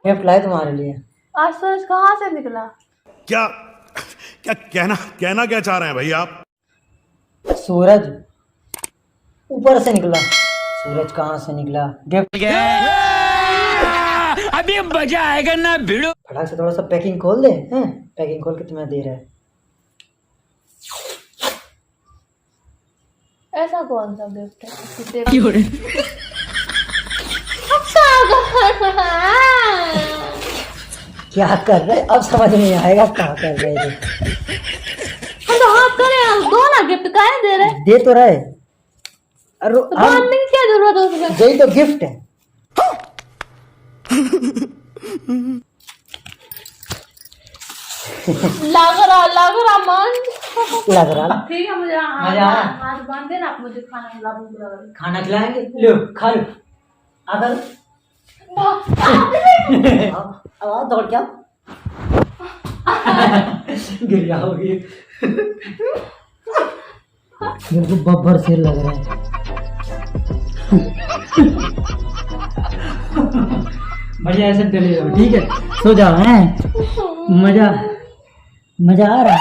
Gift लाए तुम्हारे लिए। आज सूरज कहाँ से निकला? क्या क्या कहना क्या चाह रहे हैं भाई आप? सूरज ऊपर से निकला। सूरज कहाँ से निकला? गिफ्ट। अभी मजा आएगा ना भिड़ो। फटाक से थोड़ा सा पैकिंग खोल दे। हैं पैकिंग खोल के तुम्हें दे रहा है। ऐसा कौन सा गिफ्ट है? क्या कर रहे? अब समझ नहीं आएगा क्या कर रहे थे। हम तो हाथ करें दो ना, गिफ्ट काहे दे रहे? दे तो रहे। अरे तो मानने की क्या जरूरत है उसमें? यही तो गिफ्ट है। लग रहा मान। लग रहा। ठीक है, मुझे मजा आ रहा। हाथ बांध देना, आप मुझे खाना खिला दो। खाना खिलाएंगे? लो खा लो। अगर आवाज दौड़ क्या गिर जाओगी। मेरे को बब्बर से लग रहा है। बढ़िया ऐसे डले रहो, ठीक है? सो जाओ। हैं मजा आ रहा है।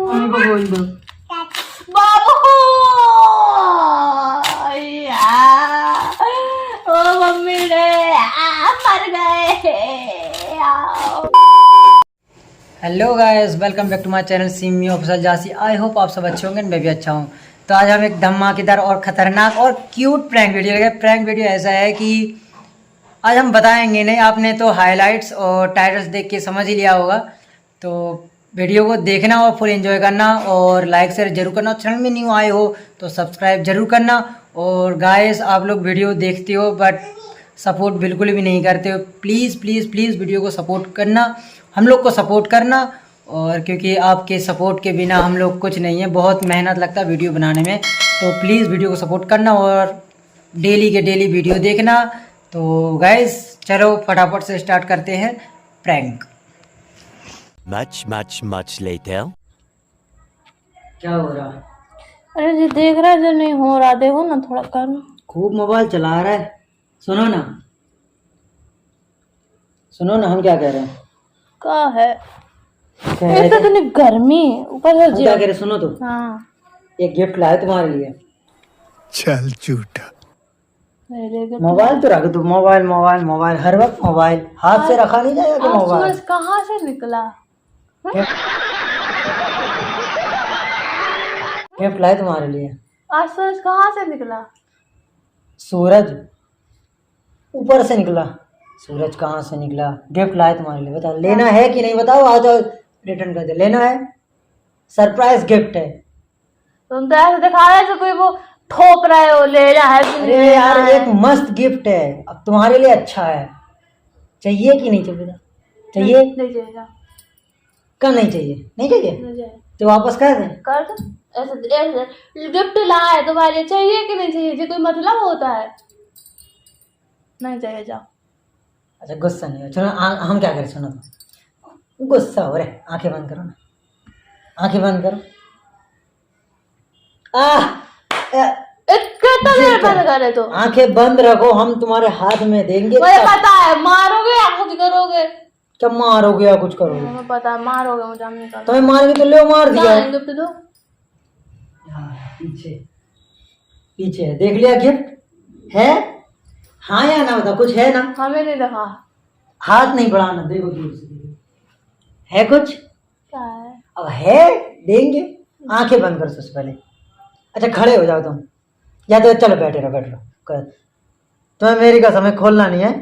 मम्मी को बोल दो। बाबू ओ मम्मी रे मर गए। Hello guys, welcome back to my channel Simi official जासी। आई होप आप सब अच्छे होंगे, मैं भी अच्छा हूँ। तो आज हम एक धमाकेदार और ख़तरनाक और क्यूट प्रैंक वीडियो लगे। प्रैंक वीडियो ऐसा है कि आज हम बताएंगे नहीं, आपने तो हाइलाइट्स और टाइटल्स देख के समझ ही लिया होगा। तो वीडियो को देखना और फुल एंजॉय करना और लाइक शेयर जरूर करना। चैनल में न्यू आए हो तो सब्सक्राइब जरूर करना। और गाइस, आप लोग वीडियो देखते हो बट सपोर्ट बिल्कुल भी नहीं करते हो। प्लीज़ प्लीज़ प्लीज़ वीडियो को सपोर्ट करना, हम लोग को सपोर्ट करना। और क्योंकि आपके सपोर्ट के बिना हम लोग कुछ नहीं है, बहुत मेहनत लगता है वीडियो बनाने में। तो प्लीज़ वीडियो को सपोर्ट करना और डेली के डेली वीडियो देखना। तो गाइस चलो फटाफट से स्टार्ट करते हैं प्रैंक। Much later. क्या हो रहा? अरे जी देख रहा है जो नहीं हो रहा, देखो ना थोड़ा कर। खूब मोबाइल चला रहा है। सुनो ना हम क्या कह रहे हैं। क्या है? कह रहे एक तो थे, इतनी गर्मी ऊपर से हम क्या कह रहे, सुनो तो। हाँ एक गिफ्ट लाए तुम्हारे लिए। चल झूठा। मेरे लिए मोबाइल तो रख दो। मोबाइल हर वक्त मोबाइल हाथ से रखा नहीं जाएगा। आज मोबाइल सूरज कहाँ से निकला? गिफ्ट लाए तुम्हारे लिए। आज सूरज कहाँ से निकला? सूरज ऊपर से निकला। सूरज कहाँ से निकला? गिफ्ट लाए तुम्हारे लिए। बताओ लेना है कि नहीं? बताओ, आ जाओ रिटर्न कर दे। लेना है, सरप्राइज गिफ्ट है। तुम तो ऐसे दिखा रहे हो कोई वो ठोक रहे हो, ले जा है कि नहीं अरे लेना यार, है? एक मस्त गिफ्ट है। अब तुम्हारे लिए अच्छा है। चाहिए कि नहीं चाहिए? चाहिए? नहीं चाहिए, कब नहीं चाहिए? नहीं चाहिए नहीं चाहिए। तो वापस कर दें। कर दो। ऐसे गिफ्ट लाया है तुम्हारे, चाहिए कि नहीं चाहिए? ये कोई मतलब होता है? नहीं चाहिए, जाओ। अच्छा गुस्सा नहीं हो। चलो हम क्या करें, सुनो तो। गुस्सा हो रहे, आंखें बंद करो ना। आंखें बंद करो। कितना देर बंद करे तो? आंखें बंद रखो, हम तुम्हारे हाथ में देंगे। मुझे पता है मारोगे या कुछ करोगे। जब मारोगे या कुछ करोगे? मुझे पता है मारोगे, मुझे हम नहीं करना। तुम्हें मारेंगे तो ले मार दिया। गिफ्ट दो। पीछे पीछे है। देख लिया गिफ्ट है? हाँ या ना बता। कुछ है ना? हमें नहीं देखा। हाथ नहीं बढ़ाना, देखो दूर से देखो। है कुछ? क्या है? अब है, देंगे। आंखें बंद करो सबसे पहले। अच्छा खड़े हो जाओ तुम, या तो चलो बैठे रहो तुम्हें मेरी कसम है, खोलना नहीं है।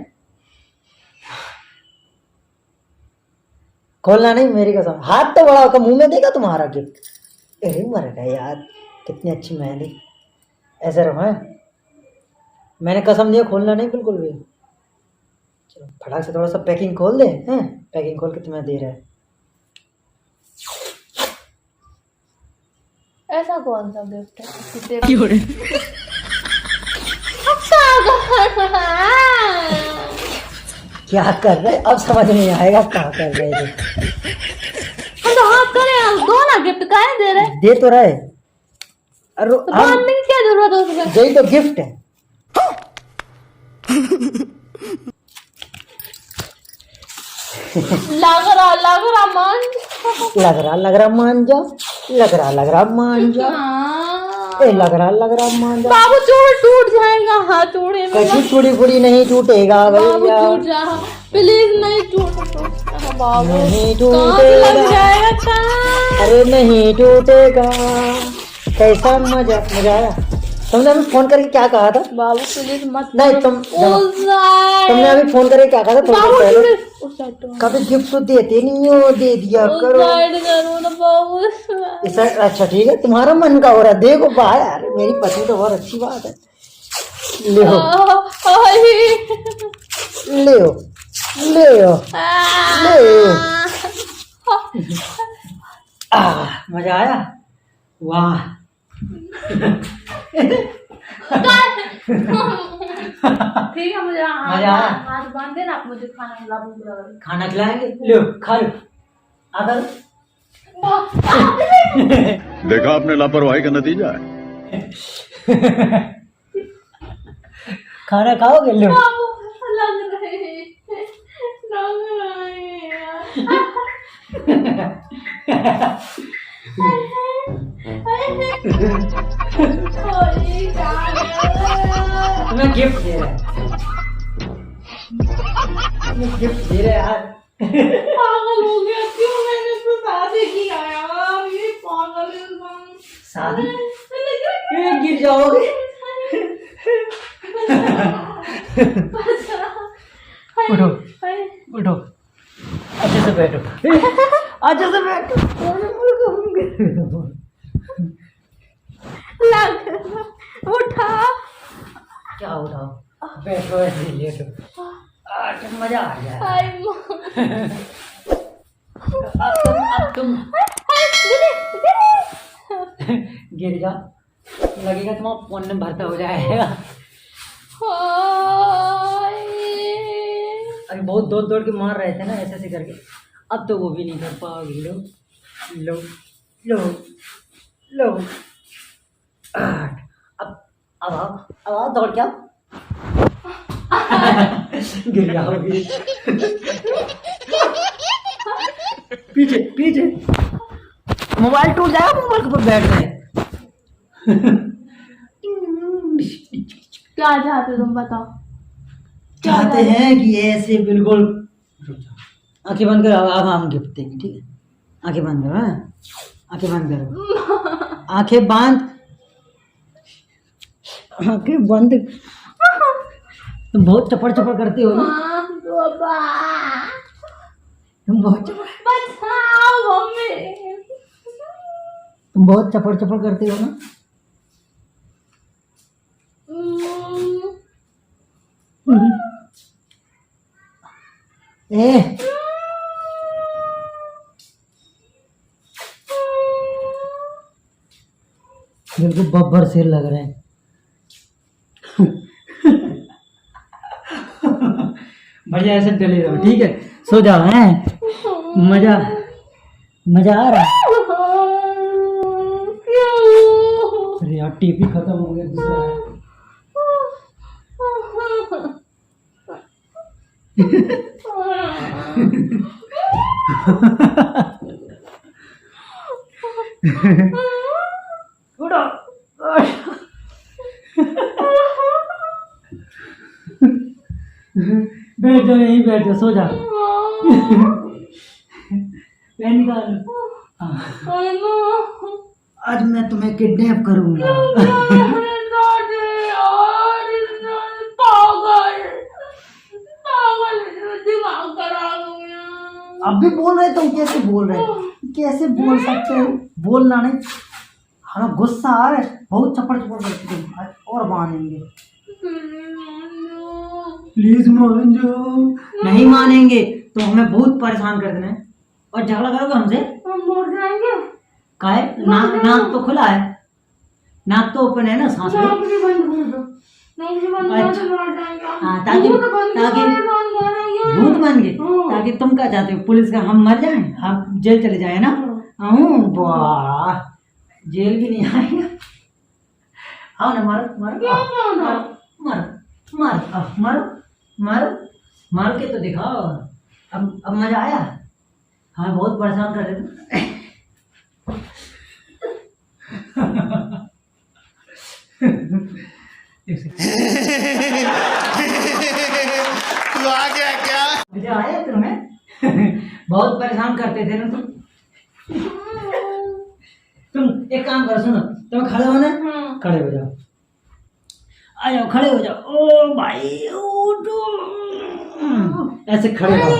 खोलना नहीं, मेरी कसम। हाथ तो बड़ा होकर मुंह में देगा तुम्हारा गिफ्ट। अरे मर गया यार, कितनी अच्छी मेहंदी। ऐसे रहो है, मैंने कसम दिया, खोलना नहीं बिल्कुल भी। चलो फटाक से थोड़ा सा पैकिंग खोल दे। हैं पैकिंग खोल के तुम्हें दे रहा है। ऐसा कौन सा गिफ्ट है? क्या कर रहे? अब समझ नहीं आएगा क्या कर रहे थे। हम तो हाथ करें दो ना, गिफ्ट काहे दे रहे? दे तो रहे। अरे तो मानने की क्या जरूरत है उसमें? यही तो गिफ्ट है। लग रहा मान लग रहा मान जा, लग रहा मान जा, ए लग रहा मान जा। बाबू टूट जाएगा, हाथ टूटे कभी थोड़ी फुड़ी नहीं टूटेगा बाबू, भैया, टूट जा प्लीज, नहीं टूट बाबू, नहीं कहाँ से लग टूटेगा, जाएगा कहाँ? अरे नहीं टूटेगा। कैसा मजा मजा आया। तुमने अभी फोन करके क्या कहा था? बाबू प्लीज मत नहीं तुमने अभी फोन करके क्या कहा था? थोड़ी देर पहले कभी गिफ्ट तो देते नहीं हो, दे दिया करो। इस साइड अच्छा ठीक है, तुम्हारा मन का हो रहा है, देखो बाहर यार, मेरी पत्नी तो बहुत अच्छी बात है। ले हो ले हो ले हो ले हो। मजा आया, वाह। ठीक है, मुझे मजा आया। हाथ बांध देना, आप मुझे खाना खिला, भूख लग रही है। खाना खिलाएंगे, लो खा लो। अगर देखा आपने लापरवाही का नतीजा है। खाना खाओगे? लो लग रहे तुम्हें गिफ्ट दे रहा है, तुम्हें गिफ्ट दे रहा है यार। पागल हो गया, क्यों मैंने तो शादी किया यार, ये पागल इंसान। शादी गिर जाओगे। उठो उठो, अच्छे से बैठो, अच्छे से बैठो। उठा क्या उठाओ, बैठो ऐसे लेटो, मजा आ जाए। अब तुम गिर जा, लगेगा तुम्हारा फोन में भरता हो जाएगा। अरे बहुत दौड़ दौड़ के मार रहे थे ना ऐसे ऐसे करके, अब तो वो भी नहीं कर पाओगे। लो लो लो लो, अब आओ दौड़ के आओ। गिर जाओगे। पीछे पीछे, मोबाइल टूट जाएगा, मोबाइल के ऊपर बैठ गए। क्या चाहते तुम बताओ? चाहते हैं कि ऐसे बिल्कुल आंखें बंद करो। अब हम गिफ्ट देंगे, ठीक है? आंखें बंद करो, हाँ? आंखें बंद करो, आंखें बंद, आंखें बंद। तुम बहुत चपड़ चपड़ करती हो ना, तुम बहुत चपड़ चपड़ करती हो ना। ए बिल्कुल बब्बर से लग रहे हैं। बढ़िया ऐसे डले रहो, ठीक है? सो जाओ, हैं? मजा मजा आ रहा है। अरे यार टीपी खत्म हो गया दूसरा। उठो, बैठ जाओ, यहीं बैठ जाओ, सो जाओ। पेन निकालो। आज मैं तुम्हें किडनैप करूंगा। अब भी बोल रहे तुम, कैसे बोल रहे? कैसे बोल सकते हो? बोलना नहीं, हमें गुस्सा आ रहा है, बहुत चपड़ चपड़ करते तुम। आज और मानेंगे, प्लीज मान जाओ। नहीं मानेंगे तो हमें बहुत परेशान कर देना है, और झगड़ा करोगे हमसे, हम मर जाएंगे। काहे? नाक तो खुला है, नाक तो ओपन है ना, सांस लो। हाँ, ताकि भूत बन गए, ताकि तुम क्या चाहते हो? पुलिस का हम मर जाएं, हम जेल चले जाए ना? वाह, जेल भी नहीं आएगा। आओ ना, मारो मारो मारो मारो मारो मारो मारो मारो के तो दिखाओ। अब मजा आया? हमें बहुत परेशान कर रहे थे। तू आ गया क्या? मजा आया तुम्हें? बहुत परेशान करते थे ना तुम एक काम करो, सुनो, तुम खड़े हो ना, खड़े हो जाओ, आ जाओ, खड़े हो जाओ। ओ भाई उठो, ऐसे खड़े रहो।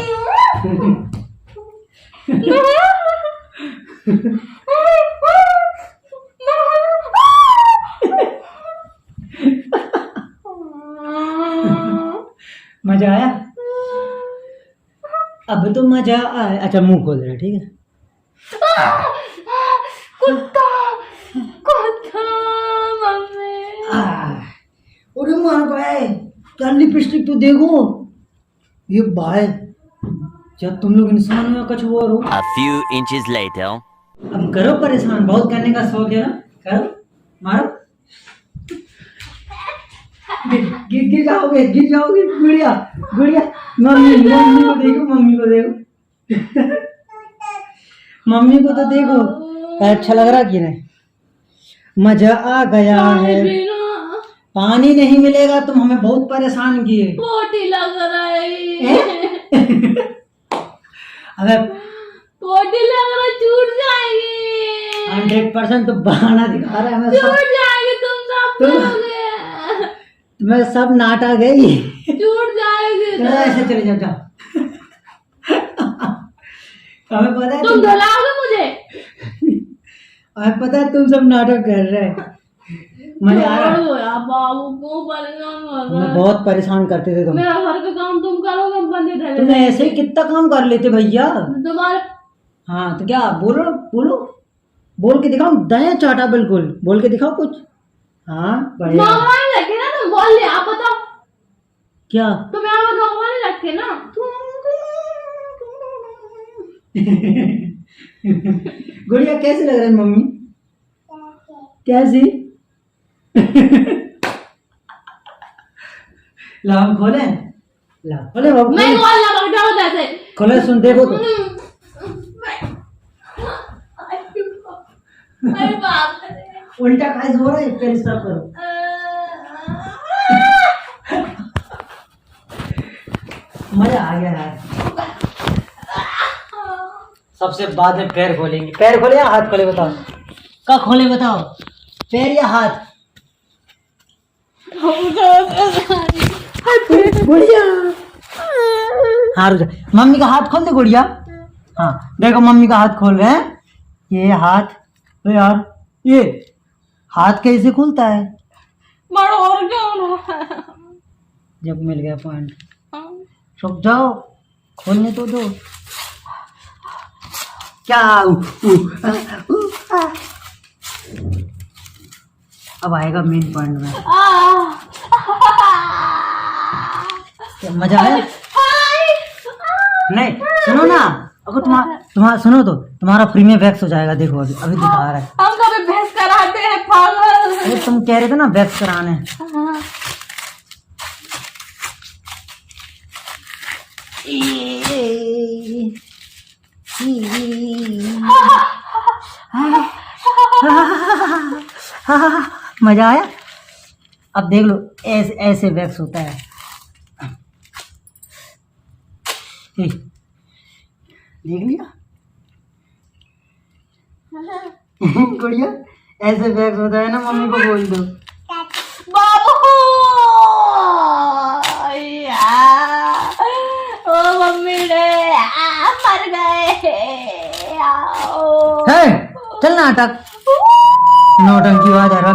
मजा आया? अब तो मजा आया। अच्छा मुंह खोल रहा है, ठीक है? कुत्ता कुत्ता मम्मी। अरे मार भाई, क्या लिपस्टिक तो देखो ये भाई, जब तुम लोग इंसान में कुछ और हो। A few inches later. अब करो परेशान, बहुत करने का शौक है ना, करो, मारो। गिर जाओगे, गिर जाओगे। गुड़िया गुड़िया, मम्मी मम्मी को देखो, मम्मी को देखो। मम्मी को तो देखो, अच्छा लग रहा कि नहीं? मजा आ गया है। पानी नहीं मिलेगा, तुम हमें बहुत परेशान किए। पोटी लग रही। अबे पोटी लग रहा, छूट जाएगी। 100% तो बहाना दिखा रहा है हमें। छूट जाएगी, तुम सब पियोगे। मैं सब नाटक है ये। छूट जाएगी। चलो ऐसे चले जाओ, जाओ। हमें पता है तुम धुलाओगे मुझे। हमें पता है तुम सब नाटक कर रहे हैं। मजा आ रहा है? बाबू को परेशान कर रहा हमें है। बहुत परेशान करते थे तुम। मेरा घर का काम तुम करोगे, बंदे रह तुम ऐसे ही कितना काम कर लेते भैया। तुम्हारे हाँ तो क्या, बोलो बोलो, बोल के दिखाओ, दया चाटा बिल्कुल, बोल के दिखाओ कुछ। हाँ बढ़िया। भगवान रखे ना, तुम बोल ले, आप बताओ क्या? तुम यहाँ पर भगवान रखे ना। गुड़िया कैसी लग रही है मम्मी? कैसी? ला हम खोले, ला खोले बाबू, मैं बोल ना, भाग जाओ जैसे। खोले, सुन देखो तो। अरे बाप रे। उल्टा खाई हो रहा है, फिर स्टॉप करो। मजा आ गया यार। सबसे बाद में पैर खोलेंगे। पैर खोले या हाथ खोले बताओ? क्या खोले बताओ, पैर या हाथ? गुड़िया हाँ रुक जा, मम्मी का हाथ खोल दे गुड़िया। हाँ देखो मम्मी का हाथ खोल रहे हैं। ये हाथ, तो यार ये हाथ कैसे खुलता है? मरो और क्या होना है? जब मिल गया पॉइंट, रुक जाओ, खोलने तो दो। क्या अब आएगा मेन पॉइंट में। क्या मजा आया? नहीं सुनो ना, अगर तुम्हारा सुनो तो तुम्हारा फ्री में वैक्स हो जाएगा। देखो अभी अभी दिखा रहा है। हम कभी भैंस कराते हैं पागल। अरे तुम कह रहे थे ना वैक्स कराने। मजा आया? अब देख लो, ऐसे ऐसे वैक्स होता है। देख लिया गुड़िया, ऐसे वैक्स होता है ना, मम्मी को बोल दो। बाबू ओ मम्मी रे, मर गए। है चल नाटक, नौटंकी आ जा रहा,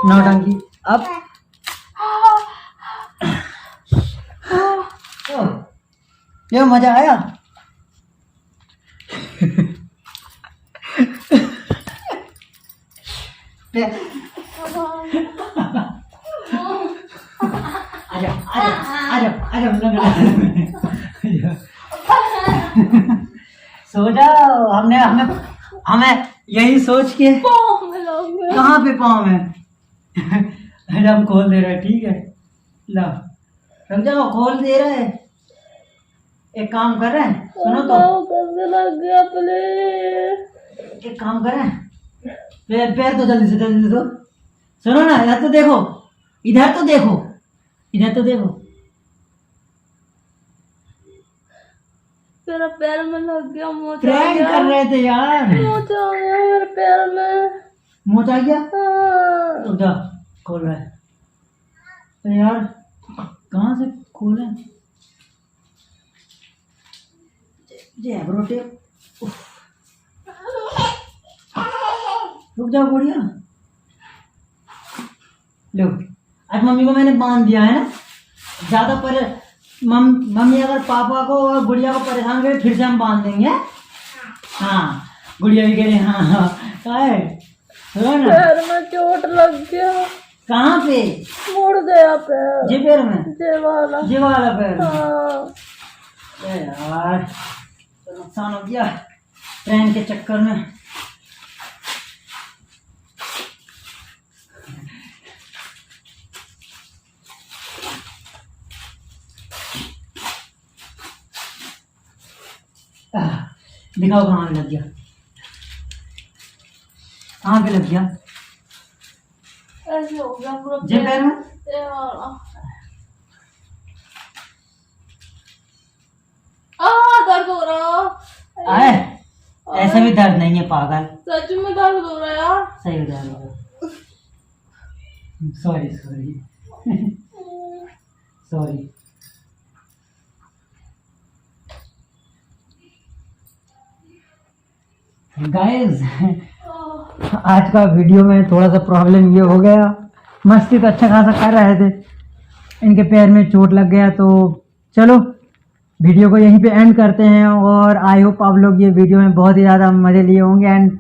नौटंकी। अब ये मजा आया? आजा आजा आजा आजा, सो जाओ। हमने हमें हमें यही सोच के, कहाँ पे पाँव में हम खोल दे रहे हैं, ठीक है? ला रुक जाओ, खोल दे रहे हैं। एक काम कर रहे हैं, सुनो तो, करने लग गया प्लीज। एक काम कर रहे हैं, पैर तो जल्दी से तो, सुनो ना, इधर तो देखो, इधर तो देखो, इधर तो देखो। मेरा पैर में लग गया, मोच आ प्रैंक गया। कर रहे थे यार, मोच आ गया मेरे पैर में। मोच आ गया। हाँ। तो जा खोल रहा है तो यार, कहाँ से खोले ये एब्रो टेप। रुक जाओ गुड़िया, लो आज मम्मी को मैंने बांध दिया है ना, ज्यादा पर मम्मी अगर पापा को और गुड़िया को परेशान करे फिर से हम बांध देंगे। हाँ गुड़िया भी कह रही हाँ हाँ, कहाँ है, सुनो ना, पैर में चोट लग गया। कहाँ पे, मुड़ गया पैर, ये पैर में, ये वाला। ये वाला पैर में। हाँ। अरे यार तो नुकसान हो गया ट्रेन के चक्कर में। दिखाओ कहाँ पे लग गया, कहाँ पे लग गया, ऐसे हो गया पूरा ये पैर में। ये वाला। दर्द हो रहा आए ऐसे भी दर्द नहीं है पागल, सच में दर्द हो रहा है यार। सही दर्द हो रहा, सॉरी सॉरी सॉरी। गाइस आज का वीडियो में थोड़ा सा प्रॉब्लम ये हो गया, मस्ती तो अच्छा खासा कर रहे थे, इनके पैर में चोट लग गया। तो चलो वीडियो को यहीं पे एंड करते हैं, और आई होप आप लोग ये वीडियो में बहुत ही ज़्यादा मज़े लिए होंगे एंड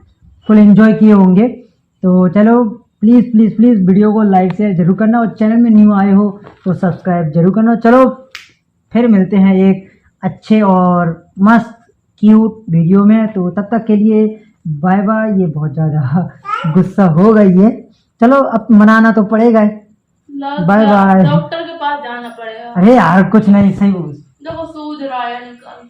फुल एंजॉय किए होंगे। तो चलो प्लीज़ प्लीज़ प्लीज़ वीडियो को लाइक शेयर जरूर करना, और चैनल में न्यू आए हो तो सब्सक्राइब जरूर करना। चलो फिर मिलते हैं एक अच्छे और मस्त क्यूट वीडियो में, तो तब तक के लिए बाय बाय। ये बहुत ज़्यादा गुस्सा हो गई है, चलो अब मनाना तो पड़ेगा। Bye bye. डॉक्टर के पास जाना पड़ेगा। अरे यार कुछ नहीं, सही बोल। देखो सूझ रहा है निकल।